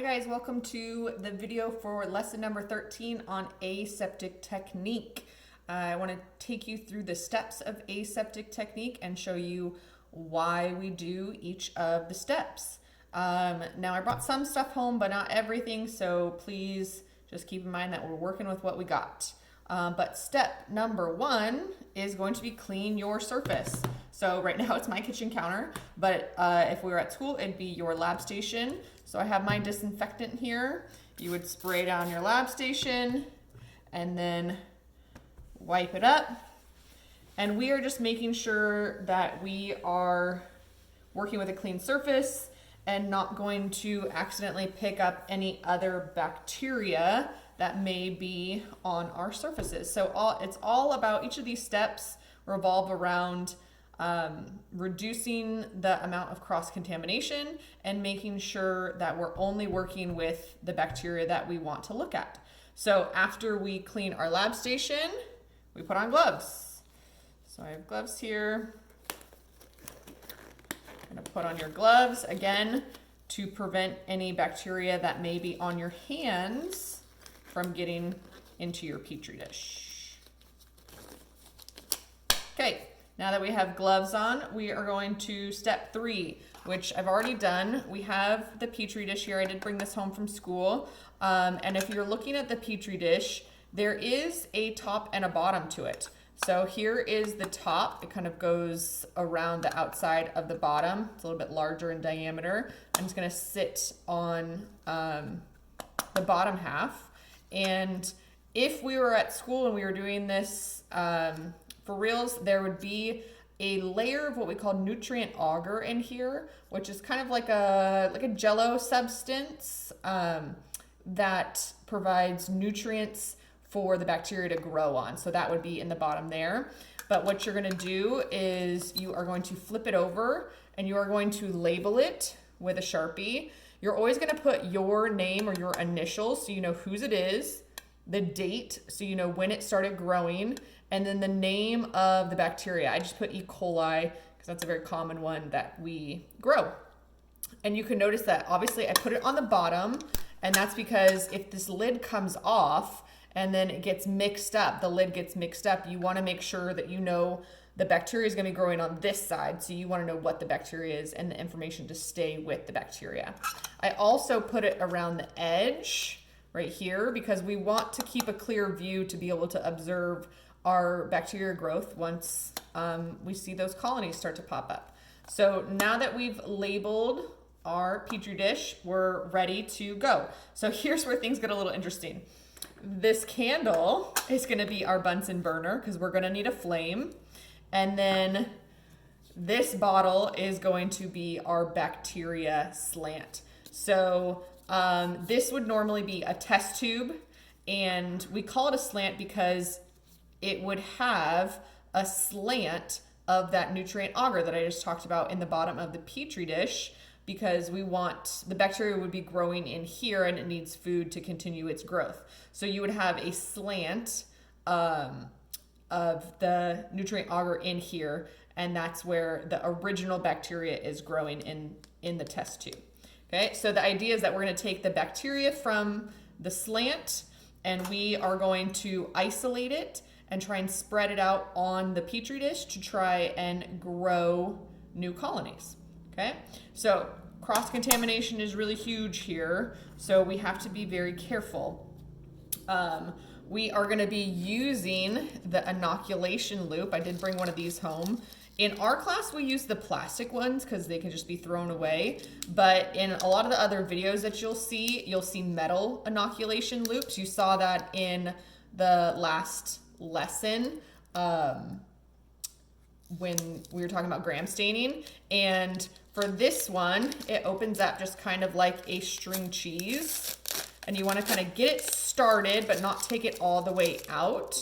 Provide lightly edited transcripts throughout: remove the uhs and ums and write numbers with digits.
Hi guys, welcome to the video for lesson number 13 on aseptic technique. I want to take you through the steps of aseptic technique and show you why we do each of the steps. Now I brought some stuff home, but not everything, so please just keep in mind that we're working with what we got. But step number 1 is going to be clean your surface. So right now it's my kitchen counter, but if we were at school, it'd be your lab station. So I have my disinfectant here. You would spray down your lab station and then wipe it up. And we are just making sure that we are working with a clean surface and not going to accidentally pick up any other bacteria that may be on our surfaces. So it's all about, each of these steps revolve around reducing the amount of cross-contamination and making sure that we're only working with the bacteria that we want to look at. So after we clean our lab station, we put on gloves. So I have gloves here. I'm gonna put on your gloves again to prevent any bacteria that may be on your hands from getting into your petri dish. Okay. Now that we have gloves on, we are going to step 3, which I've already done. We have the petri dish here. I did bring this home from school. And if you're looking at the petri dish, there is a top and a bottom to it. So here is the top. It kind of goes around the outside of the bottom. It's a little bit larger in diameter. I'm just going to sit on the bottom half. And if we were at school and we were doing this for reals, there would be a layer of what we call nutrient agar in here, which is kind of like a jello substance that provides nutrients for the bacteria to grow on. So that would be in the bottom there. But what you're gonna do is you are going to flip it over and you are going to label it with a Sharpie. You're always gonna put your name or your initials so you know whose it is, the date so you know when it started growing, and then the name of the bacteria. I just put E. coli because that's a very common one that we grow. And you can notice that obviously I put it on the bottom, and that's because if this lid comes off and then it gets mixed up, the lid gets mixed up, you wanna make sure that you know the bacteria is gonna be growing on this side, so you wanna know what the bacteria is and the information to stay with the bacteria. I also put it around the edge right here because we want to keep a clear view to be able to observe our bacteria growth once we see those colonies start to pop up. So now that we've labeled our petri dish, we're ready to go. So here's where things get a little interesting. This candle is gonna be our Bunsen burner because we're gonna need a flame. And then this bottle is going to be our bacteria slant. So this would normally be a test tube, and we call it a slant because it would have a slant of that nutrient agar that I just talked about in the bottom of the petri dish, because we want the bacteria would be growing in here and it needs food to continue its growth. So you would have a slant of the nutrient agar in here, and that's where the original bacteria is growing in the test tube. Okay, so the idea is that we're going to take the bacteria from the slant and we are going to isolate it and try and spread it out on the petri dish to try and grow new colonies. Okay, so cross-contamination is really huge here, so we have to be very careful. We are going to be using the inoculation loop. I did bring one of these home. In our class, we use the plastic ones because they can just be thrown away. But in a lot of the other videos that you'll see metal inoculation loops. You saw that in the last lesson when we were talking about gram staining. And for this one, it opens up just kind of like a string cheese. And you want to kind of get it started, but not take it all the way out.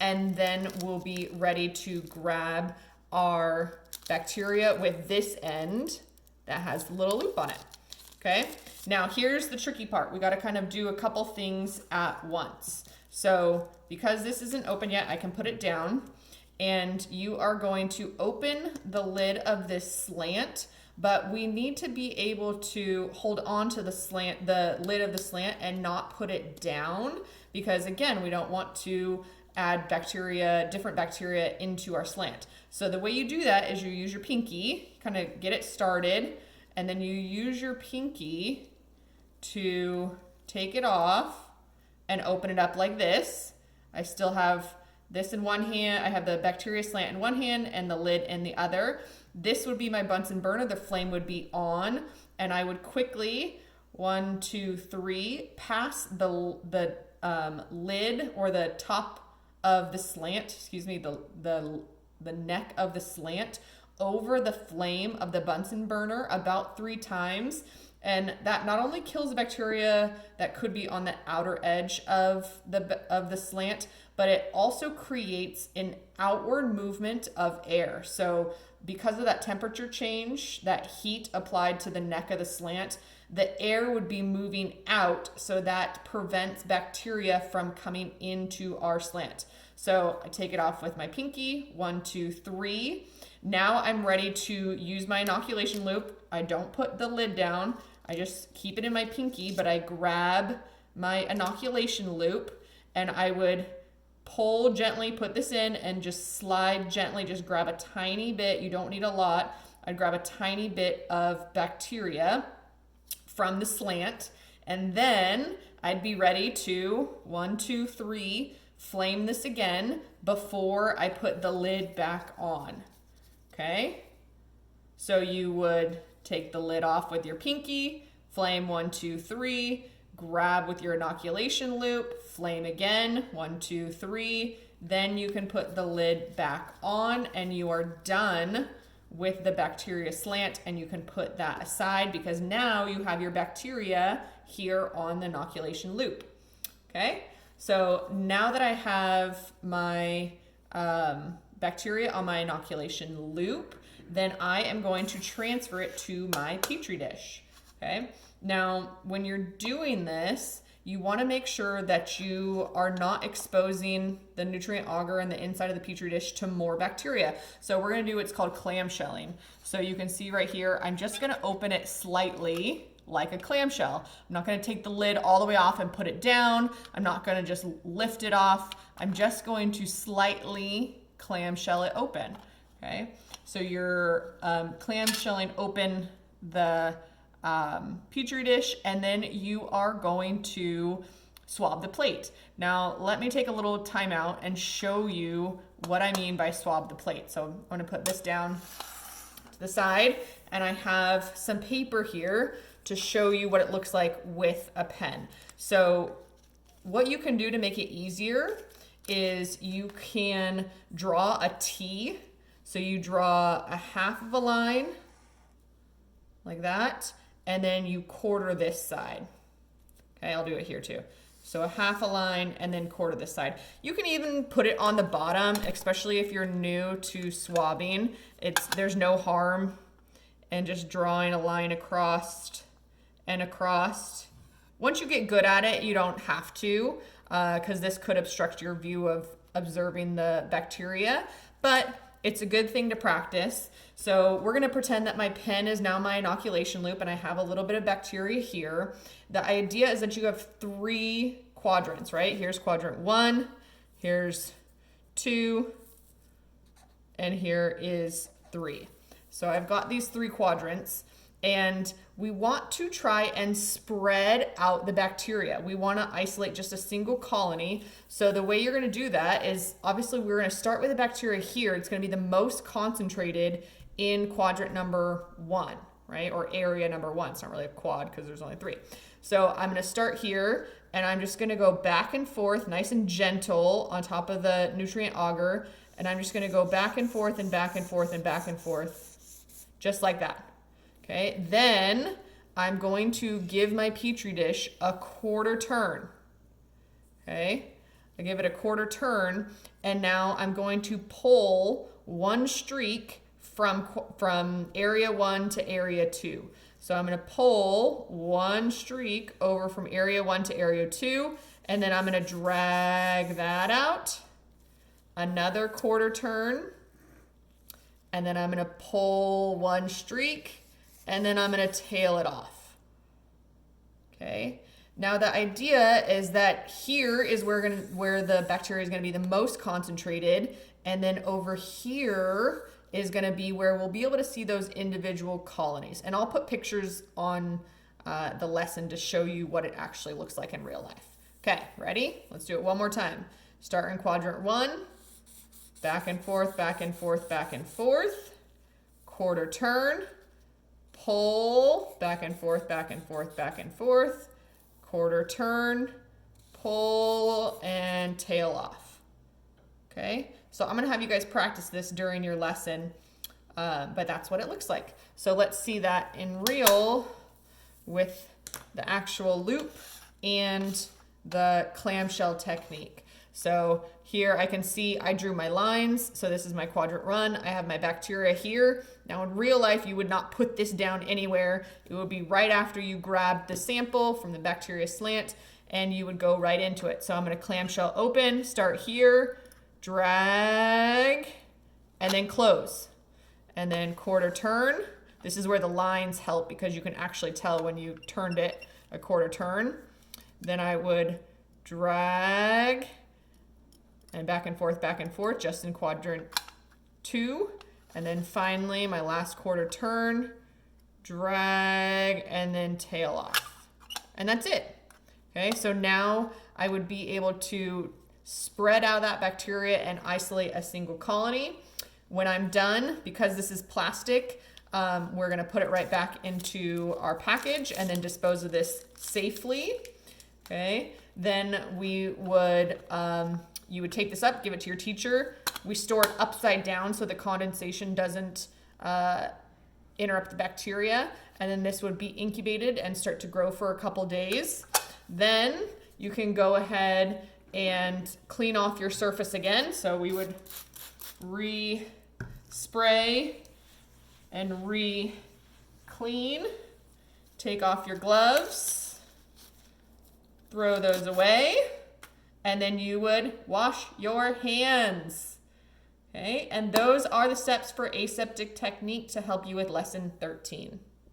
And then we'll be ready to grab our bacteria with this end that has a little loop on it. Okay, now here's the tricky part. We got to kind of do a couple things at once. So because this isn't open yet, I can put it down, and you are going to open the lid of this slant but we need to be able to hold on to the lid of the slant and not put it down, because again, we don't want to add different bacteria into our slant. So the way you do that is you use your pinky, kind of get it started, and then you use your pinky to take it off and open it up like this. I still have this in one hand, I have the bacteria slant in one hand and the lid in the other. This would be my Bunsen burner, the flame would be on, and I would quickly, 1, 2, 3, pass the lid or the top of the slant, the neck of the slant over the flame of the Bunsen burner about 3 times. And that not only kills the bacteria that could be on the outer edge of the slant, but it also creates an outward movement of air. So because of that temperature change, that heat applied to the neck of the slant, the air would be moving out, so that prevents bacteria from coming into our slant. So I take it off with my pinky, 1, 2, 3. Now I'm ready to use my inoculation loop. I don't put the lid down. I just keep it in my pinky, but I grab my inoculation loop and I would pull gently, put this in and just slide gently, just grab a tiny bit. You don't need a lot. I'd grab a tiny bit of bacteria from the slant, and then I'd be ready to 1, 2, 3, flame this again before I put the lid back on. Okay, so you would take the lid off with your pinky, flame 1, 2, 3, grab with your inoculation loop, flame again, 1, 2, 3, then you can put the lid back on and you are done with the bacteria slant, and you can put that aside because now you have your bacteria here on the inoculation loop. Okay, so now that I have my bacteria on my inoculation loop, then I am going to transfer it to my Petri dish. Okay, now when you're doing this, you want to make sure that you are not exposing the nutrient agar and the inside of the Petri dish to more bacteria. So we're going to do what's called clamshelling. So you can see right here, I'm just going to open it slightly like a clamshell. I'm not going to take the lid all the way off and put it down. I'm not going to just lift it off. I'm just going to slightly clamshell it open. Okay, so you're clamshelling open the Petri dish, and then you are going to swab the plate. Now let me take a little time out and show you what I mean by swab the plate. So I'm going to put this down to the side, and I have some paper here to show you what it looks like with a pen. So what you can do to make it easier is you can draw a T. So you draw a half of a line like that, and then you quarter this side. Okay, I'll do it here too. So a half a line and then quarter this side. You can even put it on the bottom, especially if you're new to swabbing. There's no harm in just drawing a line across and across. Once you get good at it, you don't have to, because this could obstruct your view of observing the bacteria, but it's a good thing to practice. So we're going to pretend that my pen is now my inoculation loop and I have a little bit of bacteria here. The idea is that you have 3 quadrants, right? Here's quadrant 1, here's 2, and here is 3. So I've got these 3 quadrants, and we want to try and spread out the bacteria. We want to isolate just a single colony. So the way you're going to do that is, obviously we're going to start with the bacteria here. It's going to be the most concentrated in quadrant number 1, right? Or area number 1. It's not really a quad because there's only 3. So I'm going to start here, and I'm just going to go back and forth, nice and gentle on top of the nutrient agar. And I'm just going to go back and forth and back and forth and back and forth, just like that. Okay, then I'm going to give my Petri dish a quarter turn. Okay, I give it a quarter turn, and now I'm going to pull one streak from area 1 to area 2. So I'm going to pull one streak over from area 1 to area 2, and then I'm going to drag that out, another quarter turn, and then I'm going to pull one streak, and then I'm going to tail it off. Okay. Now the idea is that here is where the bacteria is going to be the most concentrated, and then over here is going to be where we'll be able to see those individual colonies. And I'll put pictures on the lesson to show you what it actually looks like in real life. Okay, ready? Let's do it one more time. Start in quadrant 1, back and forth, back and forth, back and forth, quarter turn, pull, back and forth, back and forth, back and forth, quarter turn, pull, and tail off. Okay, so I'm gonna have you guys practice this during your lesson, but that's what it looks like. So let's see that in real with the actual loop and the clamshell technique. So here I can see I drew my lines. So this is my quadrant run. I have my bacteria here. Now in real life, you would not put this down anywhere. It would be right after you grab the sample from the bacteria slant and you would go right into it. So I'm going to clamshell open, start here, drag, and then close. And then quarter turn. This is where the lines help because you can actually tell when you turned it a quarter turn. Then I would drag and back and forth, just in quadrant 2. And then finally, my last quarter turn, drag, and then tail off. And that's it. Okay, so now I would be able to spread out that bacteria and isolate a single colony. When I'm done, because this is plastic, we're gonna put it right back into our package and then dispose of this safely. Okay, then we would, you would take this up, give it to your teacher. We store it upside down so the condensation doesn't interrupt the bacteria. And then this would be incubated and start to grow for a couple days. Then you can go ahead and clean off your surface again. So we would re-spray and re-clean. Take off your gloves, throw those away, and then you would wash your hands. Okay, and those are the steps for aseptic technique to help you with lesson 13.